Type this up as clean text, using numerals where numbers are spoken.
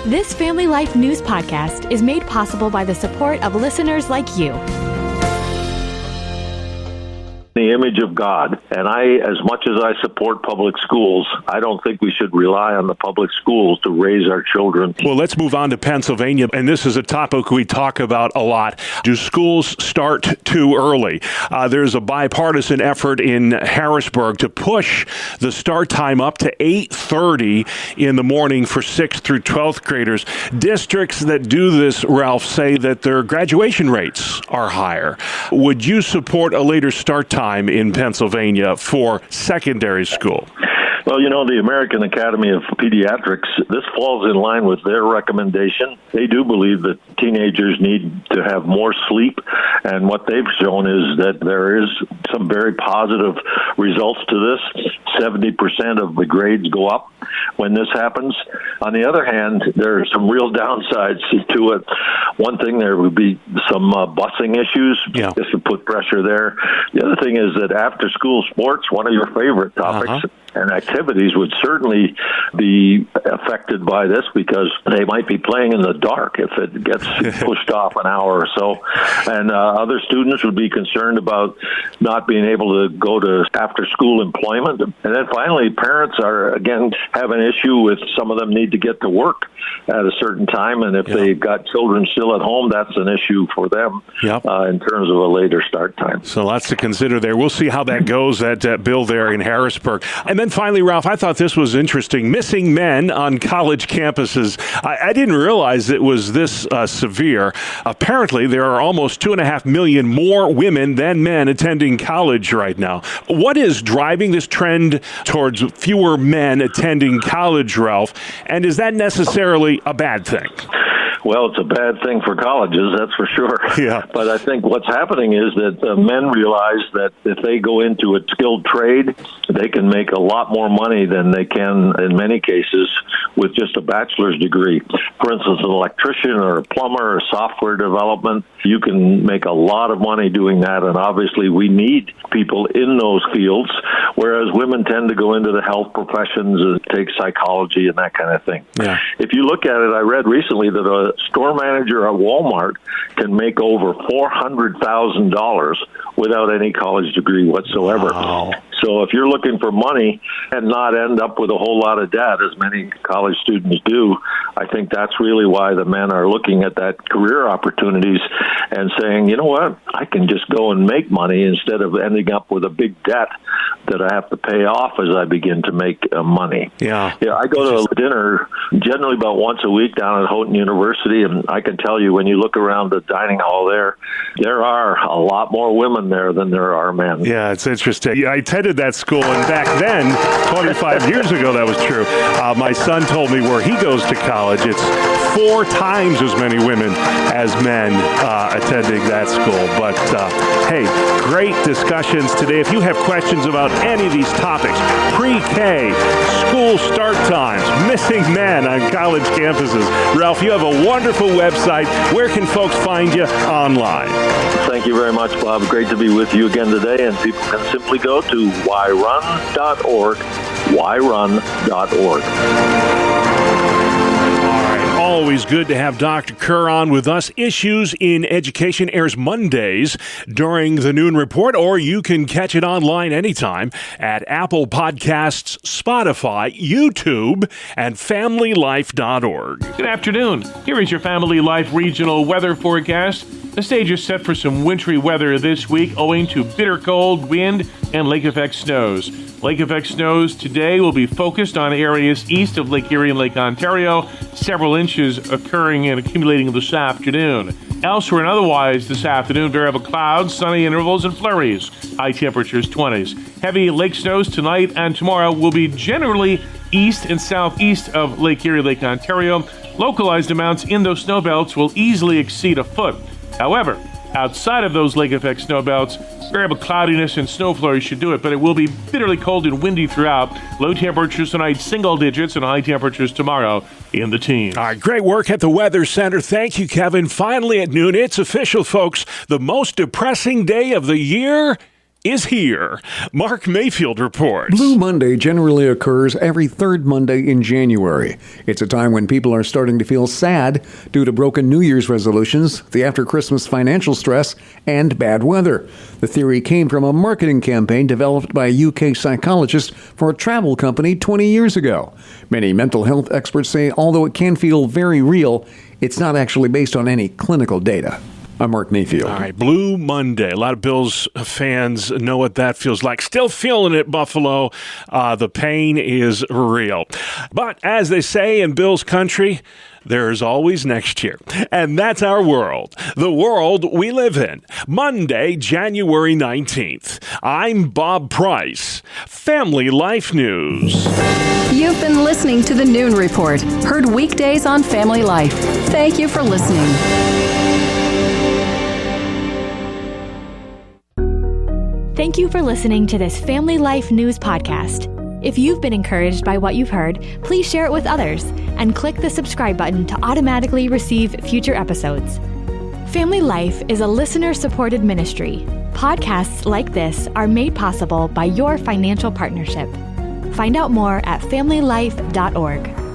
This Family Life News podcast is made possible by the support of listeners like you. The image of God. And as much as I support public schools, I don't think we should rely on the public schools to raise our children. Well, let's move on to Pennsylvania. And this is a topic we talk about a lot. Do schools start too early? There's a bipartisan effort in Harrisburg to push the start time up to 8:30 in the morning for 6th through 12th graders. Districts that do this, Ralph, say that their graduation rates are higher. Would you support a later start time in Pennsylvania for secondary school? Well, the American Academy of Pediatrics, this falls in line with their recommendation. They do believe that teenagers need to have more sleep, and what they've shown is that there is some very positive results to this. 70% of the grades go up when this happens. On the other hand, there are some real downsides to it. One thing, there would be some busing issues. This would put pressure there. The other thing is that after-school sports, one of your favorite topics, and activities would certainly be affected by this because they might be playing in the dark if it gets pushed off an hour or so. And other students would be concerned about not being able to go to after-school employment. And then finally, parents have an issue with some of them need to get to work at a certain time. And if they've got children still at home, that's an issue for them in terms of a later start time. So lots to consider there. We'll see how that goes, that bill there in Harrisburg. And then finally, Ralph, I thought this was interesting. Missing men on college campuses. I didn't realize it was this severe. Apparently, there are almost 2.5 million more women than men attending college right now. What is driving this trend towards fewer men attending college, Ralph? And is that necessarily a bad thing? Well, it's a bad thing for colleges, that's for sure. Yeah. But I think what's happening is that men realize that if they go into a skilled trade, they can make a lot more money than they can, in many cases, with just a bachelor's degree. For instance, an electrician or a plumber or software development, you can make a lot of money doing that. And obviously, we need people in those fields, whereas women tend to go into the health professions and take psychology and that kind of thing. Yeah. If you look at it, I read recently that a store manager at Walmart can make over $400,000 without any college degree whatsoever. Wow. So if you're looking for money and not end up with a whole lot of debt, as many college students do, I think that's really why the men are looking at that career opportunities and saying, you know what, I can just go and make money instead of ending up with a big debt that I have to pay off as I begin to make money. Yeah, I go to dinner generally about once a week down at Houghton University, and I can tell you when you look around the dining hall there are a lot more women there than there are men. Yeah, it's interesting. I attended that school, and back then, 25 years ago, that was true. My son told me where he goes to college, it's 4 times as many women as men attending that school. But hey, great discussions today. If you have questions about any of these topics, pre-K, school start times, missing men on college campuses, Ralph, you have a wonderful website. Where can folks find you online? Thank you very much, Bob. Great to be with you again today. And people can simply go to yrun.org, yrun.org. Always good to have Dr. Kerr on with us. Issues in Education airs Mondays during the Noon Report, or you can catch it online anytime at Apple Podcasts, Spotify, YouTube, and FamilyLife.org. Good afternoon. Here is your Family Life regional weather forecast. The stage is set for some wintry weather this week owing to bitter cold, wind, and lake effect snows. Lake effect snows today will be focused on areas east of Lake Erie and Lake Ontario, several inches occurring and accumulating this afternoon. Elsewhere and otherwise this afternoon, variable clouds, sunny intervals, and flurries. High temperatures 20s. Heavy lake snows tonight and tomorrow will be generally east and southeast of Lake Erie, Lake Ontario. Localized amounts in those snow belts will easily exceed a foot. However, outside of those lake effect snow belts, variable cloudiness and snow flurries should do it, but it will be bitterly cold and windy throughout. Low temperatures tonight, single digits, and high temperatures tomorrow in the teens. All right, great work at the Weather Center. Thank you, Kevin. Finally at noon, it's official, folks. The most depressing day of the year is here. Mark Mayfield reports. Blue Monday generally occurs every third Monday in January. It's a time when people are starting to feel sad due to broken New Year's resolutions, the after-Christmas financial stress, and bad weather. The theory came from a marketing campaign developed by a UK psychologist for a travel company 20 years ago. Many mental health experts say although it can feel very real, it's not actually based on any clinical data. I'm Mark Mayfield. All right, Blue Monday. A lot of Bills fans know what that feels like. Still feeling it, Buffalo. The pain is real. But as they say in Bills country, there's always next year. And that's our world, the world we live in. Monday, January 19th. I'm Bob Price. Family Life News. You've been listening to the Noon Report, heard weekdays on Family Life. Thank you for listening. Thank you for listening to this Family Life News podcast. If you've been encouraged by what you've heard, please share it with others and click the subscribe button to automatically receive future episodes. Family Life is a listener-supported ministry. Podcasts like this are made possible by your financial partnership. Find out more at familylife.org.